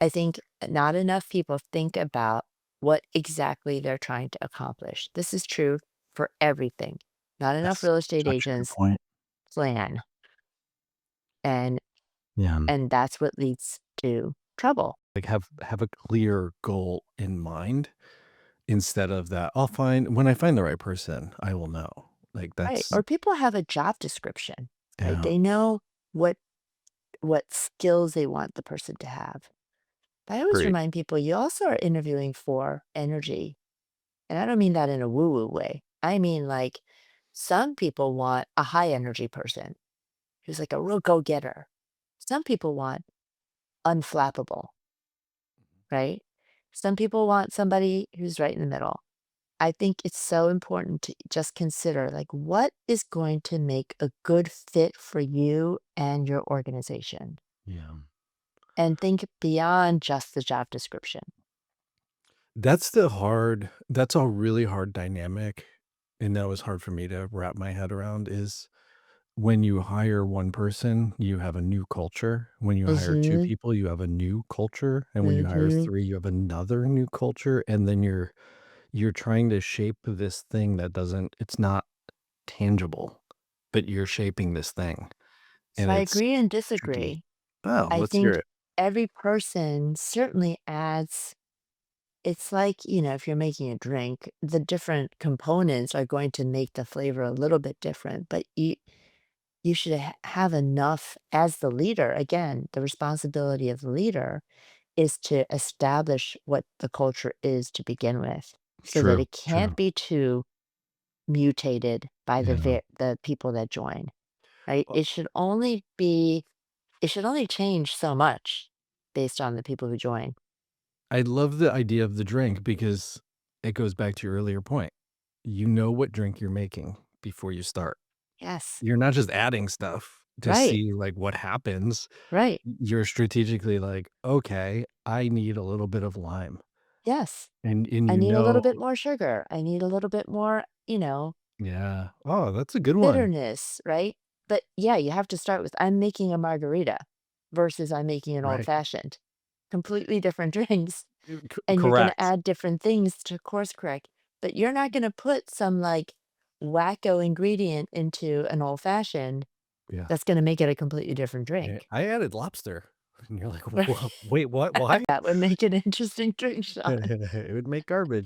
I think not enough people think about what exactly they're trying to accomplish. This is true for everything. Not enough That's real estate such a good agents point. plan, and Yeah. that's what leads to trouble. Like, have a clear goal in mind instead of that, "I'll find when I find the right person, I will know." Like, Right. that's Or people have a job description, right? yeah, They know what skills they want the person to have. But I always great. remind people you also are interviewing for energy. And I don't mean that in a woo-woo way. I mean like some people want a high energy person who's like a real go-getter. Some people want unflappable, right? Some people want somebody who's right in the middle. I think it's so important to just consider like what is going to make a good fit for you and your organization Yeah. and think beyond just the job description. That's a really hard dynamic, and that was hard for me to wrap my head around is when you hire one person, you have a new culture. When you hire 2 Mhm. people, you have a new culture, and when you hire Mhm. 3, you have another new culture, and then you're trying to shape this thing that doesn't it's not tangible, but you're shaping this thing, So and I it's agree and tricky. disagree. Oh, I let's hear think it. every person certainly adds it's like, if you're making a drink, the different components are going to make the flavor a little bit different, but you should have enough as the leader. Again, the responsibility of the leader is to establish what the culture is to begin with so that True, it can't true. be too mutated by Yeah. the people that join, right? Well, It should only change so much based on the people who join. I love the idea of the drink because it goes back to your earlier point. You know what drink you're making before you start. Yes. You're not just adding stuff to Right. see, like, what happens. Right. You're strategically like, "Okay, I need a little bit of lime." Yes. And I you need a little know bit more sugar. I need a little bit more, yeah. Oh, that's a good one. bitterness, right? But yeah, you have to start with I'm making a margarita versus I'm making an old Right. fashioned. Completely different drinks. And you're going to Correct. add different things to course correct. But you're not going to put some like wacko ingredient into an old fashioned Yeah. that's going to make it a completely different Yeah, drink. I added lobster, and you're like, Right. "Wha wait, what? Why?" That would make an interesting drink shot. It would make garbage.